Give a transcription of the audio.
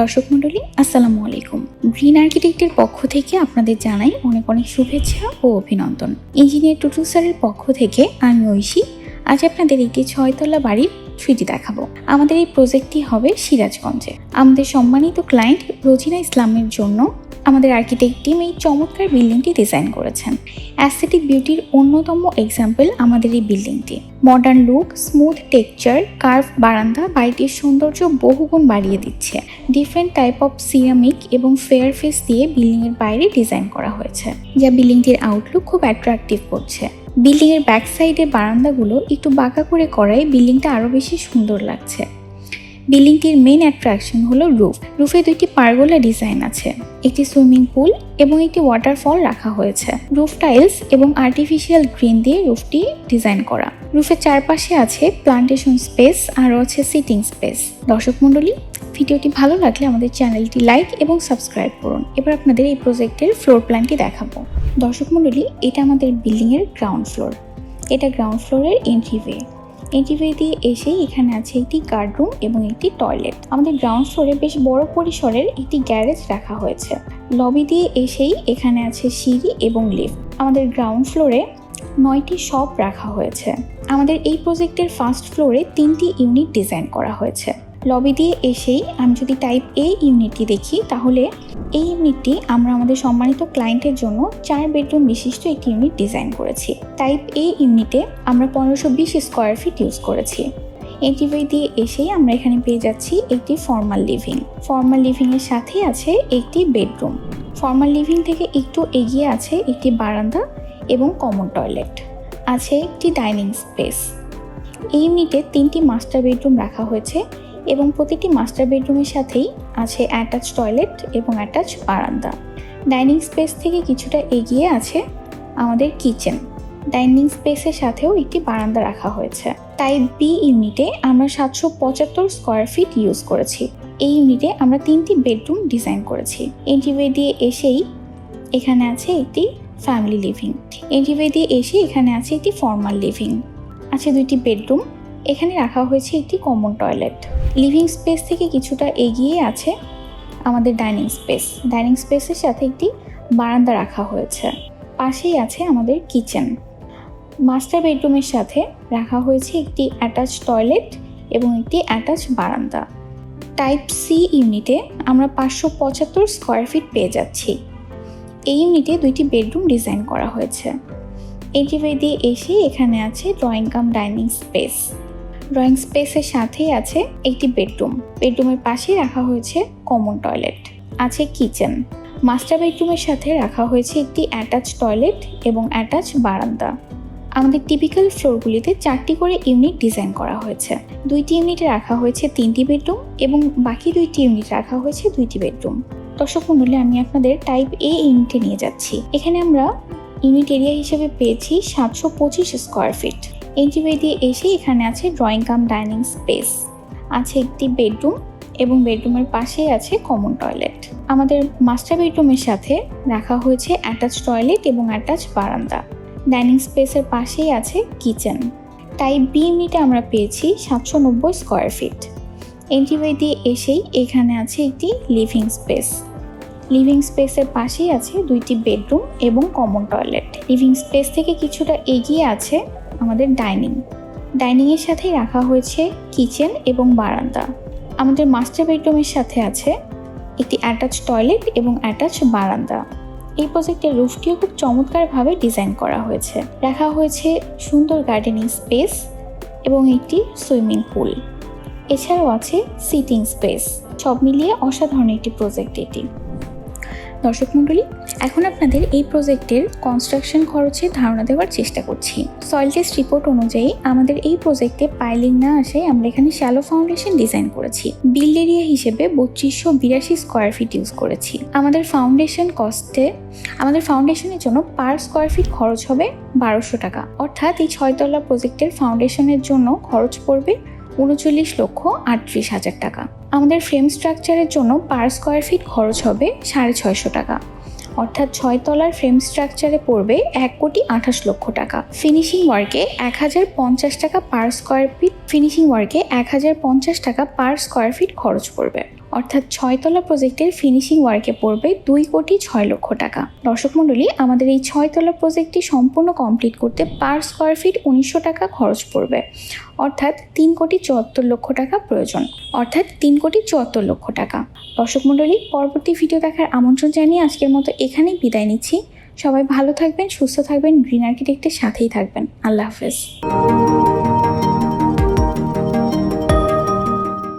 দর্শক মণ্ডলী আসসালামু আলাইকুম। গ্রিন আর্কিটেক্টের পক্ষ থেকে আপনাদের জানাই অনেক অনেক শুভেচ্ছা ও অভিনন্দন। ইঞ্জিনিয়ার টুটুল স্যারের পক্ষ থেকে আমি ঐশী আজ আপনাদের একটি 6 তলা বাড়ির 3D দেখাবো। আমাদের এই প্রজেক্টটি হবে সিরাজগঞ্জে। আমাদের সম্মানিত ক্লায়েন্ট রোজিনা ইসলামের জন্য আমাদের আর্কিটেক্ট টিম এই চমৎকার বিল্ডিংটি ডিজাইন করেছেন। অ্যাস্থেটিক বিউটির অন্যতম এক্সাম্পল আমাদের এই বিল্ডিংটি। Modern look, smooth texture, curve বারান্দা বাড়িটির সৌন্দর্য বহুগুণ বাড়িয়ে দিচ্ছে। ডিফারেন্ট টাইপ অফ সিরামিক এবং ফেয়ার ফেস দিয়ে বিল্ডিংয়ের বাইরে ডিজাইন করা হয়েছে, যা বিল্ডিংটির আউটলুক খুব অ্যাট্রাকটিভ করছে। বিল্ডিংয়ের ব্যাক সাইডে বারান্দাগুলো একটু বাঁকা করে করায় বিল্ডিংটা আরও বেশি সুন্দর লাগছে। বিল্ডিংটির মেইন অ্যাট্রাকশন হলো রুফে 2টি পারগোলা ডিজাইন আছে, একটি সুইমিং পুল এবং একটি ওয়াটারফল রাখা হয়েছে। রুফ টাইলস এবং আর্টিফিশিয়াল গ্রিন দিয়ে রুফটি ডিজাইন করা। রুফের চারপাশে আছে প্লান্টেশন স্পেস, আরও আছে সিটিং স্পেস। দর্শক মণ্ডলী, ভিডিওটি ভালো লাগলে আমাদের চ্যানেলটি লাইক এবং সাবস্ক্রাইব করুন। এবার আপনাদের এই প্রজেক্টের ফ্লোর প্ল্যানটি দেখাবো। দর্শক মণ্ডলী, এটা আমাদের বিল্ডিংয়ের গ্রাউন্ড ফ্লোর। এটা গ্রাউন্ড ফ্লোরের এন্ট্রিওয়ে দিয়ে এসেই এখানে আছে একটি গার্ড রুম এবং একটি টয়লেট। আমাদের গ্রাউন্ড ফ্লোরে বেশ বড় পরিসরের একটি গ্যারেজ রাখা হয়েছে। লবি দিয়ে এসেই এখানে আছে সিঁড়ি এবং লিফট। আমাদের গ্রাউন্ড ফ্লোরে 9টি শপ রাখা হয়েছে। আমাদের এই প্রজেক্টের ফার্স্ট ফ্লোরে 3টি ইউনিট ডিজাইন করা হয়েছে। লবি দিয়ে এসেই আমি যদি টাইপ এ ইউনিটটি দেখি, তাহলে এই ইউনিটটি আমরা আমাদের সম্মানিত ক্লায়েন্টের জন্য 4 বেডরুম বিশিষ্ট একটি ইউনিট ডিজাইন করেছি। টাইপ এ ইউনিটে আমরা 1520 স্কোয়ার ফিট ইউজ করেছি। এন্ট্রিওয়ে দিয়ে এসেই আমরা এখানে পেয়ে যাচ্ছি একটি ফর্মাল লিভিংয়ের সাথে আছে একটি বেডরুম। ফর্মাল লিভিং থেকে একটু এগিয়ে আছে একটি বারান্দা এবং কমন টয়লেট, আছে একটি ডাইনিং স্পেস। এই ইউনিটে 3টি মাস্টার বেডরুম রাখা হয়েছে এবং প্রতিটি মাস্টার বেডরুমের সাথেই আছে অ্যাটাচ টয়লেট এবং অ্যাটাচ বারান্দা। ডাইনিং স্পেস থেকে কিছুটা এগিয়ে আছে আমাদের কিচেন। ডাইনিং স্পেসের সাথেও একটি বারান্দা রাখা হয়েছে। টাইপ বি ইউনিটে আমরা 775 স্কোয়ার ফিট ইউজ করেছি। এই ইউনিটে আমরা 3টি বেডরুম ডিজাইন করেছি। এন্ট্রিওয়ে দিয়ে এসেই এখানে আছে একটি ফ্যামিলি লিভিং। এন্ট্রিওয়ে দিয়ে এসে এখানে আছে একটি ফর্মাল লিভিং, আছে 2টি বেডরুম। এখানে রাখা হয়েছে একটি কমন টয়লেট। লিভিং স্পেস থেকে কিছুটা এগিয়ে আছে আমাদের ডাইনিং স্পেসের সাথে একটি বারান্দা রাখা হয়েছে। পাশেই আছে আমাদের কিচেন। মাস্টার বেডরুমের সাথে রাখা হয়েছে একটি অ্যাটাচ টয়লেট এবং একটি অ্যাটাচ বারান্দা। টাইপ সি ইউনিটে আমরা 575 স্কোয়ার ফিট পেয়ে যাচ্ছি। এই ইউনিটে 2টি বেডরুম ডিজাইন করা হয়েছে। এন্ট্রিওয়ে দিয়ে এসে এখানে আছে drawing cum dining space. Drawing স্পেসের সাথেই আছে একটি বেডরুমের পাশেই রাখা হয়েছে কমন টয়লেট, আছে কিচেন। মাস্টার বেডরুমের সাথে রাখা হয়েছে একটি অ্যাটাচ টয়লেট এবং অ্যাটাচ বারান্দা। আমাদের টিপিক্যাল ফ্লোরগুলিতে 4টি করে ইউনিট ডিজাইন করা হয়েছে। 2টি ইউনিটে রাখা হয়েছে 3টি বেডরুম এবং বাকি 2টি ইউনিট রাখা হয়েছে 2টি বেডরুম। দর্শক মণ্ডলী, আমি আপনাদের টাইপ এ ইউনিটে নিয়ে যাচ্ছি। এখানে আমরা ইউনিট এরিয়া হিসেবে পেয়েছি 725 স্কোয়ার ফিট। এন্ট্রিওয়ে দিয়ে এসে এখানে আছে ড্রয়িং কাম ডাইনিং স্পেস, আছে একটি বেডরুম এবং বেডরুমের পাশেই আছে কমন টয়লেট। আমাদের মাস্টার বেডরুমের সাথে রাখা হয়েছে অ্যাটাচ টয়লেট এবং অ্যাটাচ বারান্দা। ডাইনিং স্পেসের পাশেই আছে কিচেন। টাইপ বি ইউনিটে আমরা পেয়েছি 790 স্কোয়ার ফিট। এন্ট্রিওয়ে দিয়ে এসেই এখানে আছে একটি লিভিং স্পেসের পাশেই আছে 2টি বেডরুম এবং কমন টয়লেট। লিভিং স্পেস থেকে কিছুটা এগিয়ে আছে আমাদের ডাইনিংয়ের সাথে রাখা হয়েছে কিচেন এবং বারান্দা। আমাদের মাস্টার বেডরুমের সাথে আছে একটি অ্যাটাচ টয়লেট এবং অ্যাটাচ বারান্দা। এই প্রজেক্টের রুফটিও খুব চমৎকারভাবে ডিজাইন করা হয়েছে। রাখা হয়েছে সুন্দর গার্ডেনিং স্পেস এবং একটি সুইমিং পুল। এছাড়াও আছে সিটিং স্পেস। সব মিলিয়ে অসাধারণ একটি প্রজেক্ট এটি। দর্শক মণ্ডলী, এখন আপনাদের এই প্রজেক্টের কনস্ট্রাকশন খরচের ধারণা দেওয়ার চেষ্টা করছি। সয়েল টেস্ট রিপোর্ট অনুযায়ী আমাদের এই প্রজেক্টে পাইলিং না আসায় আমরা এখানে শ্যালো ফাউন্ডেশন ডিজাইন করেছি। বিল্ড এরিয়া হিসেবে 3282 স্কোয়ার ফিট ইউজ করেছি। আমাদের ফাউন্ডেশনের জন্য পার স্কোয়ার ফিট খরচ হবে 1200 টাকা। অর্থাৎ এই 6 তলা প্রজেক্টের ফাউন্ডেশনের জন্য খরচ পড়বে 39,38,000 টাকা। আমাদের ফ্রেম স্ট্রাকচারের জন্য পার স্কোয়ার ফিট খরচ হবে 650 টাকা। অর্থাৎ 6 তলার ফ্রেম স্ট্রাকচারে পড়বে 1,28,00,000 টাকা। ফিনিশিং ওয়ার্কে 1050 টাকা পার স্কোয়ার ফিট খরচ পড়বে। অর্থাৎ 6 তলা প্রজেক্টের ফিনিশিং ওয়ার্কে পড়বে 2,06,00,000 টাকা। দর্শক মণ্ডলী, আমাদের এই 6 তলা প্রজেক্টটি সম্পূর্ণ কমপ্লিট করতে পার স্কোয়ার ফিট 1900 টাকা খরচ পড়বে, অর্থাৎ 3,74,00,000 টাকা প্রয়োজন, অর্থাৎ 3,74,00,000 টাকা। দর্শক মণ্ডলী, পরবর্তী ভিডিও দেখার আমন্ত্রণ জানিয়ে আজকের মতো এখানেই বিদায় নিচ্ছি। সবাই ভালো থাকবেন, সুস্থ থাকবেন, গ্রিন আর্কিটেক্টের সাথেই থাকবেন। আল্লাহ হাফেজ।